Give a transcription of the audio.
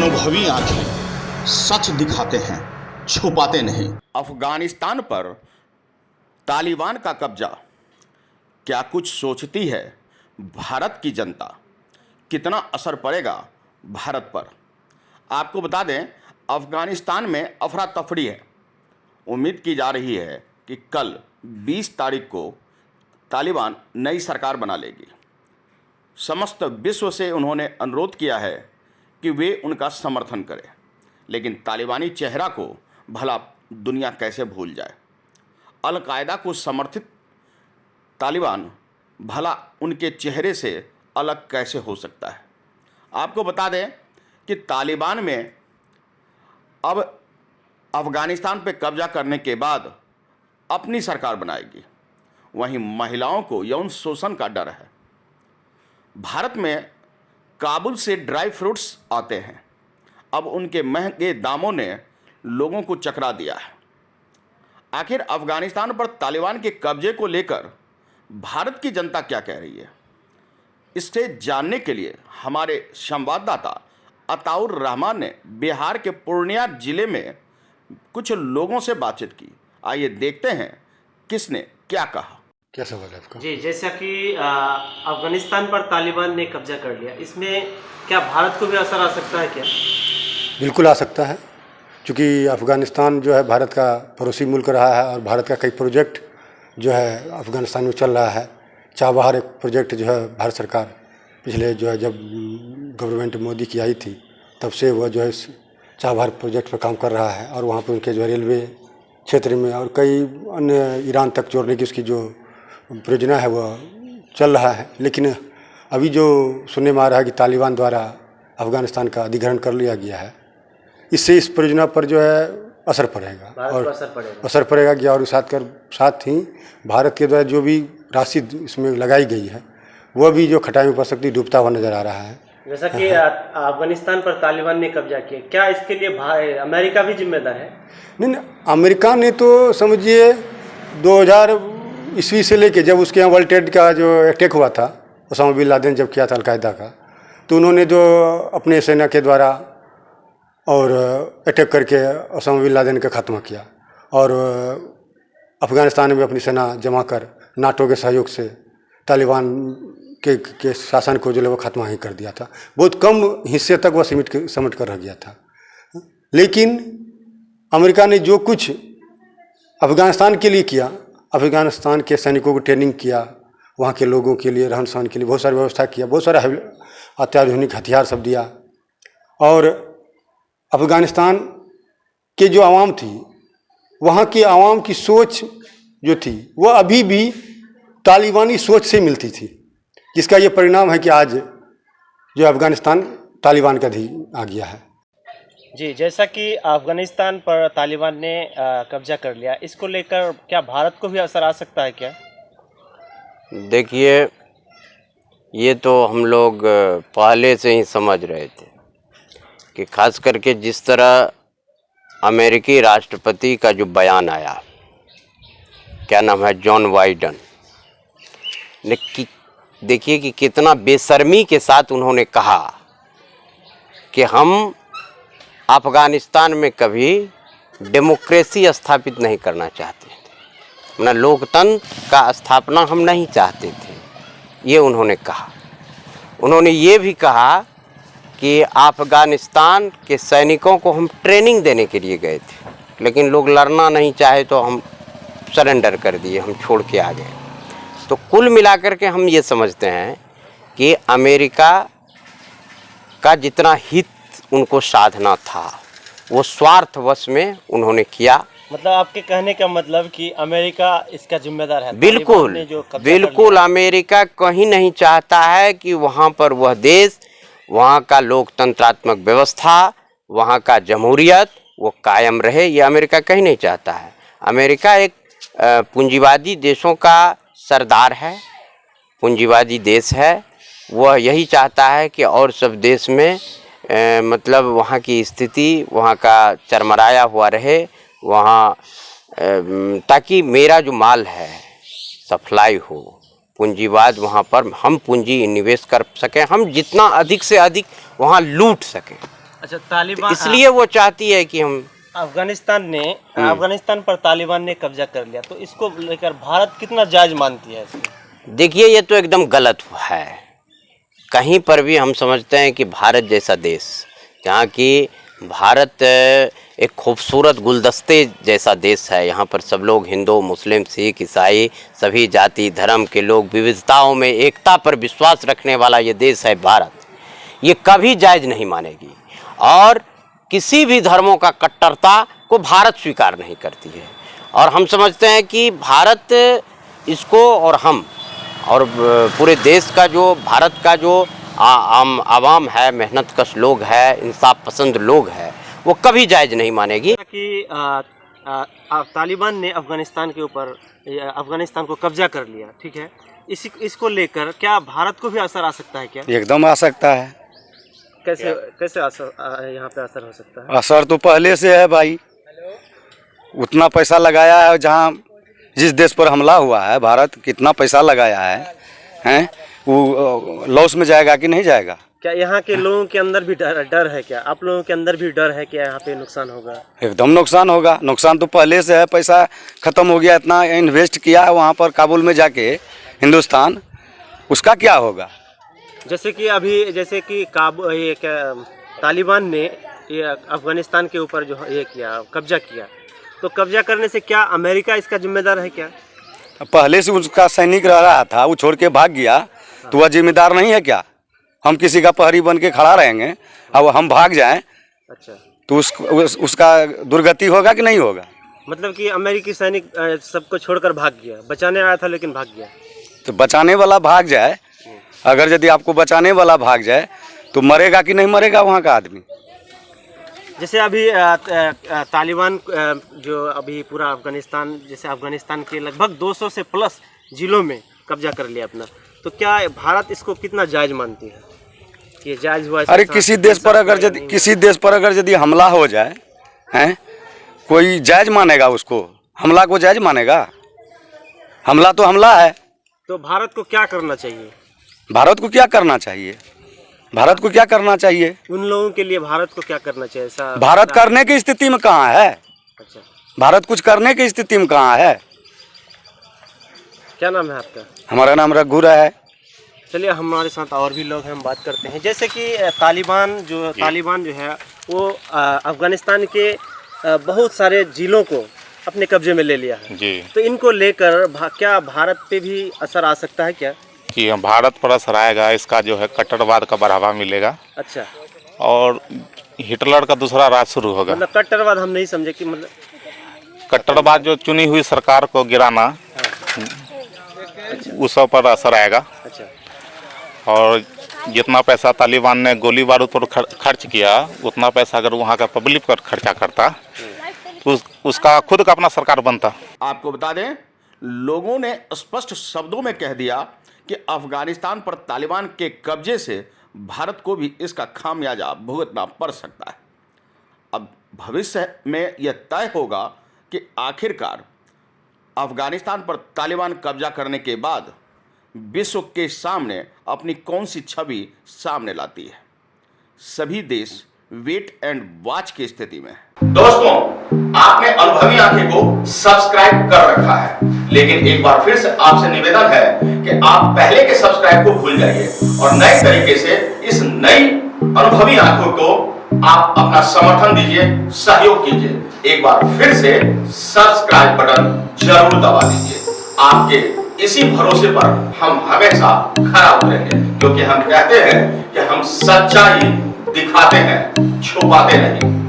अनुभवी आंखें सच दिखाते हैं, छुपाते नहीं। अफगानिस्तान पर तालिबान का कब्जा, क्या कुछ सोचती है भारत की जनता? कितना असर पड़ेगा भारत पर? आपको बता दें, अफगानिस्तान में अफरा तफरी है। उम्मीद की जा रही है कि कल 20 तारीख को तालिबान नई सरकार बना लेगी। समस्त विश्व से उन्होंने अनुरोध किया है कि वे उनका समर्थन करें, लेकिन तालिबानी चेहरा को भला दुनिया कैसे भूल जाए? अल-कायदा को समर्थित तालिबान भला उनके चेहरे से अलग कैसे हो सकता है? आपको बता दें कि तालिबान में अब अफ़गानिस्तान पे कब्जा करने के बाद अपनी सरकार बनाएगी। वहीं महिलाओं को यौन शोषण का डर है। भारत में काबुल से ड्राई फ्रूट्स आते हैं। अब उनके महंगे दामों ने लोगों को चकरा दिया है। आखिर अफ़गानिस्तान पर तालिबान के कब्जे को लेकर भारत की जनता क्या कह रही है? इससे जानने के लिए हमारे संवाददाता अताउर रहमान ने बिहार के पूर्णिया जिले में कुछ लोगों से बातचीत की। आइए देखते हैं किसने क्या कहा। क्या सवाल है आपका? जी, जैसा कि अफगानिस्तान पर तालिबान ने कब्जा कर लिया, इसमें क्या भारत को भी असर आ सकता है क्या? बिल्कुल आ सकता है, क्योंकि अफ़गानिस्तान जो है भारत का पड़ोसी मुल्क रहा है और भारत का कई प्रोजेक्ट जो है अफ़गानिस्तान में चल रहा है। चाबहार एक प्रोजेक्ट जो है भारत सरकार पिछले जो है जब गवर्नमेंट मोदी की आई थी तब से वह जो है चाबहार प्रोजेक्ट पर काम कर रहा है और वहाँ पर उनके जो रेलवे क्षेत्र में और कई अन्य ईरान तक जोड़ने की उसकी जो परियोजना है वह चल रहा है। लेकिन अभी जो सुनने में आ रहा है कि तालिबान द्वारा अफ़गानिस्तान का अधिग्रहण कर लिया गया है, इससे इस परियोजना पर जो है असर पड़ेगा और असर पड़ेगा कि और साथ ही भारत के द्वारा जो भी राशि इसमें लगाई गई है वह भी जो खटाई में पड़ सकती डूबता हुआ नज़र आ रहा है। जैसा कि अफगानिस्तान पर तालिबान ने कब्जा किया, क्या इसके लिए अमेरिका भी जिम्मेदार है? नहीं, अमेरिका ने तो समझिए 2000 ईस्वी से लेके जब उसके यहाँ वर्ल्ड ट्रेड का जो अटैक हुआ था, ओसामा बिन लादेन जब किया था अल-कायदा का, तो उन्होंने जो अपने सेना के द्वारा और अटैक करके ओसामा बिन लादेन का खात्मा किया और अफ़गानिस्तान में अपनी सेना जमा कर नाटो के सहयोग से तालिबान के शासन को जो है वो खात्मा ही कर दिया था। बहुत कम हिस्से तक वह सिमट कर रह गया था। लेकिन अमेरिका ने जो कुछ अफ़गानिस्तान के लिए किया, अफ़गानिस्तान के सैनिकों को ट्रेनिंग किया, वहाँ के लोगों के लिए रहन सहन के लिए बहुत सारी व्यवस्था किया, बहुत सारा अत्याधुनिक हथियार सब दिया और अफ़गानिस्तान के जो आवाम थी, वहाँ की आवाम की सोच जो थी वह अभी भी तालिबानी सोच से मिलती थी, जिसका ये परिणाम है कि आज जो अफ़गानिस्तान तालिबान का अधीन आ गया है। जी, जैसा कि अफगानिस्तान पर तालिबान ने कब्जा कर लिया, इसको लेकर क्या भारत को भी असर आ सकता है क्या? देखिए, ये तो हम लोग पहले से ही समझ रहे थे कि खास करके जिस तरह अमेरिकी राष्ट्रपति का जो बयान आया, क्या नाम है, जॉन बाइडेन ने, देखिए कि कितना बेशर्मी के साथ उन्होंने कहा कि हम अफ़गानिस्तान में कभी डेमोक्रेसी स्थापित नहीं करना चाहते थे, ना लोकतंत्र का स्थापना हम नहीं चाहते थे, ये उन्होंने कहा। उन्होंने ये भी कहा कि अफ़गानिस्तान के सैनिकों को हम ट्रेनिंग देने के लिए गए थे, लेकिन लोग लड़ना नहीं चाहे तो हम सरेंडर कर दिए, हम छोड़ के आ गए। तो कुल मिलाकर के हम ये समझते हैं कि अमेरिका का जितना हित उनको साधना था वो स्वार्थवश में उन्होंने किया। मतलब आपके कहने का मतलब कि अमेरिका इसका जिम्मेदार है? बिल्कुल अमेरिका कहीं नहीं चाहता है कि वहाँ पर वह देश, वहाँ का लोकतंत्रात्मक व्यवस्था, वहाँ का जमहूरियत वो कायम रहे, ये अमेरिका कहीं नहीं चाहता है। अमेरिका एक पूंजीवादी देशों का सरदार है, पूंजीवादी देश है। वह यही चाहता है कि और सब देश में मतलब वहाँ की स्थिति, वहाँ का चरमराया हुआ रहे, वहाँ ताकि मेरा जो माल है सप्लाई हो, पूंजीवाद वहाँ पर हम पूंजी निवेश कर सकें, हम जितना अधिक से अधिक वहाँ लूट सकें। अच्छा, तालिबान इसलिए वो चाहती है कि हम अफगानिस्तान पर तालिबान ने कब्जा कर लिया, तो इसको लेकर भारत कितना जायज मानती है इसको? देखिए, ये तो एकदम गलत है। कहीं पर भी हम समझते हैं कि भारत जैसा देश, जहाँ की भारत एक खूबसूरत गुलदस्ते जैसा देश है, यहाँ पर सब लोग हिंदू, मुस्लिम, सिख, ईसाई, सभी जाति धर्म के लोग विविधताओं में एकता पर विश्वास रखने वाला ये देश है भारत। ये कभी जायज़ नहीं मानेगी और किसी भी धर्मों का कट्टरता को भारत स्वीकार नहीं करती है। और हम समझते हैं कि भारत इसको और हम और पूरे देश का जो भारत का जो आवाम है, मेहनतकश लोग है, इंसाफ पसंद लोग है, वो कभी जायज़ नहीं मानेगी। कि तालिबान ने अफगानिस्तान के ऊपर अफगानिस्तान को कब्जा कर लिया, ठीक है, इसको लेकर क्या भारत को भी असर आ सकता है क्या? एकदम आ सकता है। कैसे असर यहाँ पे असर हो सकता है? असर तो पहले से है भाई, उतना पैसा लगाया है, जहाँ जिस देश पर हमला हुआ है भारत कितना पैसा लगाया है, वो लॉस में जाएगा कि नहीं जाएगा? क्या यहाँ के लोगों के अंदर भी डर है क्या? आप लोगों के अंदर भी डर है कि यहाँ पे नुकसान होगा? एकदम नुकसान होगा। नुकसान तो पहले से है, पैसा खत्म हो गया, इतना इन्वेस्ट किया वहाँ पर काबुल में जाके हिंदुस्तान, उसका क्या होगा? जैसे कि तालिबान ने ये अफगानिस्तान के ऊपर जो ये किया, कब्जा किया, तो कब्जा करने से क्या अमेरिका इसका जिम्मेदार है क्या? पहले से उसका सैनिक रह रहा था, वो छोड़ के भाग गया, तो वह जिम्मेदार नहीं है क्या? हम किसी का पहरी बन के खड़ा रहेंगे, अब हम भाग जाएं, अच्छा, तो उसका दुर्गति होगा कि नहीं होगा? मतलब कि अमेरिकी सैनिक सबको छोड़कर भाग गया, बचाने आया था लेकिन भाग गया। तो बचाने वाला भाग जाए, अगर यदि आपको बचाने वाला भाग जाए तो मरेगा कि नहीं मरेगा वहाँ का आदमी? जैसे अभी तालिबान जो अभी पूरा अफगानिस्तान, जैसे अफगानिस्तान के लगभग 200 से प्लस जिलों में कब्जा कर लिया अपना, तो क्या भारत इसको कितना जायज मानती है कि जायज हुआ? अरे किसी देश पर अगर यदि हमला हो जाए, हैं, कोई जायज मानेगा उसको? हमला को जायज मानेगा? हमला तो हमला है। तो भारत को क्या करना चाहिए? भारत को क्या करना चाहिए? भारत को क्या करना चाहिए? उन लोगों के लिए भारत को क्या करना चाहिए? भारत करने की स्थिति में कहाँ है? अच्छा, भारत कुछ करने की स्थिति में कहाँ है? क्या नाम है आपका? हमारा नाम रघु है। चलिए, हमारे साथ और भी लोग हैं, हम बात करते हैं। जैसे कि तालिबान जो है वो अफगानिस्तान के बहुत सारे जिलों को अपने कब्जे में ले लिया है जी। तो इनको लेकर क्या भारत पे भी असर आ सकता है क्या? कि भारत पर असर आएगा, इसका जो है कट्टरवाद का बढ़ावा मिलेगा। अच्छा, और हिटलर का दूसरा राज शुरू होगा। मतलब कट्टरवाद हम नहीं समझे कि मतलब कट्टरवाद जो चुनी हुई सरकार को गिराना, उस सब पर असर आएगा। अच्छा, और जितना पैसा तालिबान ने गोली बारूद पर खर्च किया, उतना पैसा अगर वहाँ का पब्लिक पर खर्चा करता तो उसका खुद का अपना सरकार बनता। आपको बता दें, लोगों ने स्पष्ट शब्दों में कह दिया कि अफगानिस्तान पर तालिबान के कब्जे से भारत को भी इसका खामियाजा भुगतना पड़ सकता है। अब भविष्य में यह तय होगा कि आखिरकार अफगानिस्तान पर तालिबान कब्जा करने के बाद विश्व के सामने अपनी कौन सी छवि सामने लाती है। सभी देश वेट एंड वॉच की स्थिति में। दोस्तों, आपने अनुभवी आंखें को सब्सक्राइब कर रखा है, लेकिन एक बार फिर से आपसे निवेदन है कि आप पहले के सब्सक्राइब को भूल जाइए और नए तरीके से इस नई अनुभवी आंखों को आप अपना समर्थन दीजिए, सहयोग कीजिए। एक बार फिर से सब्सक्राइब बटन जरूर दबा दीजिए। आपके इसी भरोसे पर हम हमेशा खरा उतरेंगे, क्योंकि हम कहते हैं कि हम सच्चाई दिखाते हैं, छुपाते नहीं।